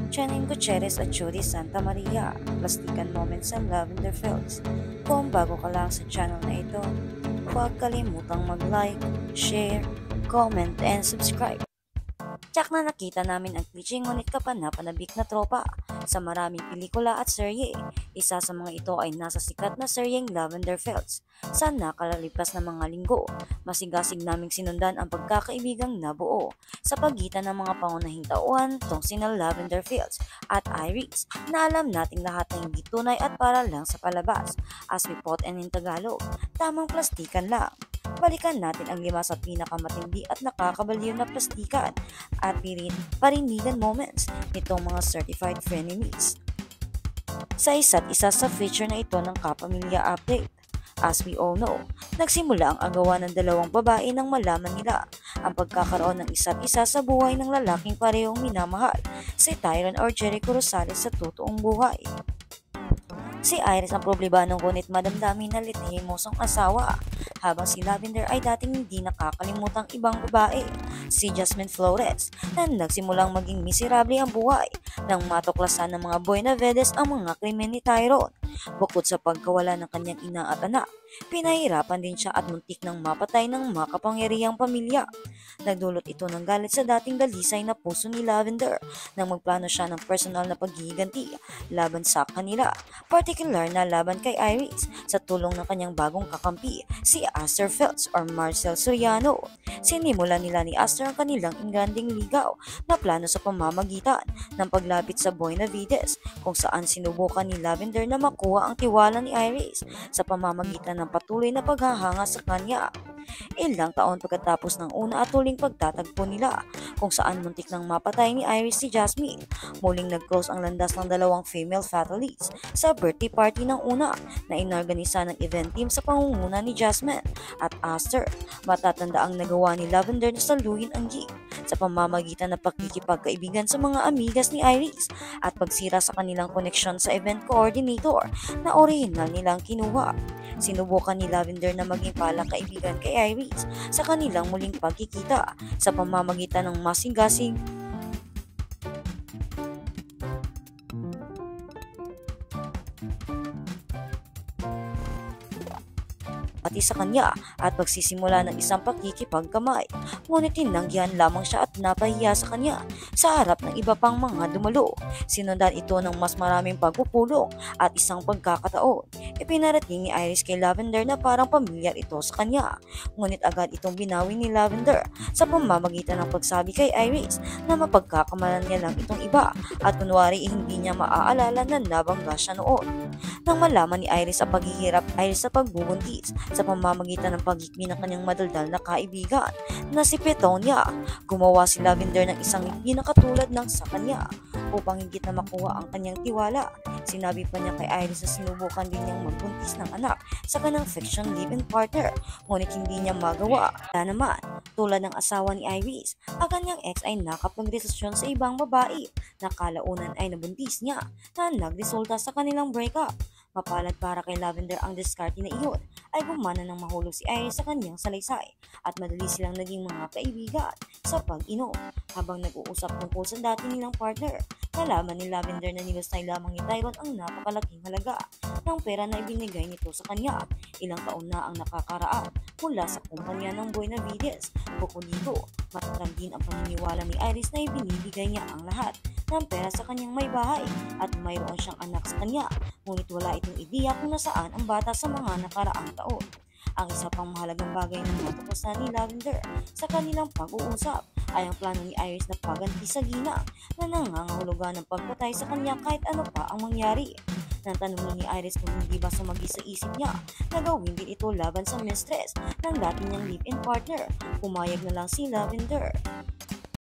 Janine Gutierrez at Judy Santa Maria, plastikan moments sa Lavender Fields. Kung bago ka lang sa channel na ito, huwag kalimutang mag-like, share, comment, and subscribe. Tsak na nakita namin ang cliche ngunit kapanapanabik na tropa sa maraming pelikula at serye. Isa sa mga ito ay nasa sikat na seryeng Lavender Fields. Sa nakalalipas na mga linggo, masigasig naming sinundan ang pagkakaibigang nabuo sa pagitan ng mga pangunahing tauhan tong sina Lavender Fields at Iris na alam nating lahat na hindi tunay at para lang sa palabas. As we put in Tagalog, tamang plastikan lang. Balikan natin ang 5 sa pinakamatindi at nakakabaliw na plastikan at parindigan moments nitong mga certified frenemies sa isa't isa sa feature na ito ng Kapamilya Update. As we all know, nagsimula ang agawan ng dalawang babae nang malaman nila ang pagkakaroon ng isa't isa sa buhay ng lalaking parehong minamahal, si Tyron or Jericho Rosales sa totoong buhay. Si Iris ang problemadong ngunit madamdamin na litihimosong asawa, habang si Lavender ay dating hindi nakakalimutang ibang babae, si Jasmine Flores, na nagsimulang maging miserable ang buhay nang matuklasan ng mga Buenavides ang mga krimen ni Tyron. Bukod sa pagkawala ng kanyang ina at anak, pinahirapan din siya at muntik nang mapatay ng makapangyarihang pamilya. Nagdulot ito ng galit sa dating dalisay na puso ni Lavender nang magplano siya ng personal na paghihiganti laban sa kanila, partikular na laban kay Iris sa tulong ng kanyang bagong kakampi, si Aster Fields or Marcel Soriano. Sinimulan nila ni Aster ang kanilang ingranding ligaw na plano sa pamamagitan ng paglapit sa Buenavides, kung saan sinubukan ni Lavender na makuha ang tiwala ni Iris sa pamamagitan ng patuloy na paghahanga sa kanya. Ilang taon pagkatapos ng una at huling pagtatagpo nila, kung saan muntik nang mapatay ni Iris si Jasmine, muling nag-cross ang landas ng dalawang female fatalities sa birthday party ng una na inorganisa ng event team sa pangunguna ni Jasmine at Aster. Matatanda ang nagawa ni Lavender na saluhin ang gig sa pamamagitan ng pakikipagkaibigan sa mga amigas ni Iris at pagsira sa kanilang koneksyon sa event coordinator na orihinal nilang kinuha. Sinubukan ni Lavender na maging palakaibigan kay Iris sa kanilang muling pagkikita sa pamamagitan ng masigasig pati sa kanya at pagsisimula ng isang pakikipagkamay. Ngunit tinanggihan lamang siya at napahiya sa kanya sa harap ng iba pang mga dumalo. Sinundan ito ng mas maraming pagpupulong at isang pagkakataon. Ipinarating ni Iris kay Lavender na parang pamilyar ito sa kanya. Ngunit agad itong binawi ni Lavender sa pamamagitan ng pagsabi kay Iris na mapagkakamalan niya lang itong iba at kunwari hindi niya maaalala na nabangga siya noon. Nang malaman ni Iris ang paghihirap Iris sa pagbubuntis sa pamamagitan ng pagiging ng kanyang madaldal na kaibigan na si Petonia, gumawa si Lavender ng isang hindi na katulad ng sa kanya upang higit na makuha ang kanyang tiwala. Sinabi pa niya kay Iris na sinubukan din niyang magbuntis ng anak sa kanyang fiction live-in partner, ngunit hindi niya magawa. Kaya naman, tulad ng asawa ni Iris, ang kanyang ex ay nakapagrelasyon sa ibang babae na kalaunan ay nabuntis niya na nagresulta sa kanilang breakup. Mapalad para kay Lavender ang diskarte na iyon ay gumana ng mahulog si Iris sa kanyang salaysay at madali silang naging mga kaibigan sa pag-inom. Habang nag-uusap tungkol sa dati nilang partner, nalaman ni Lavender na nilustay lamang ni Tyron ang napakalaking halaga ng pera na ibinigay nito sa kanya. Ilang taon na ang nakakaraan mula sa kumpanya ng Buenavides. Bukod dito, matatam din ang paniniwala ni Iris na ibinibigay niya ang lahat ng pera sa kanyang may bahay at mayroon siyang anak sa kanya, ngunit wala itong ideya kung nasaan ang bata sa mga nakaraang taon. Ang isa pang mahalagang bagay na natuklasan ni Lavender sa kanilang pag-uusap ay ang plano ni Iris na paganti sa ginang na nangangahulugan ng pagpatay sa kanya kahit ano pa ang mangyari. Nang tanongin ni Iris kung hindi ba sumagi sa isip niya na gawin din ito laban sa mistress ng dati niyang live-in partner, pumayag na lang si Lavender.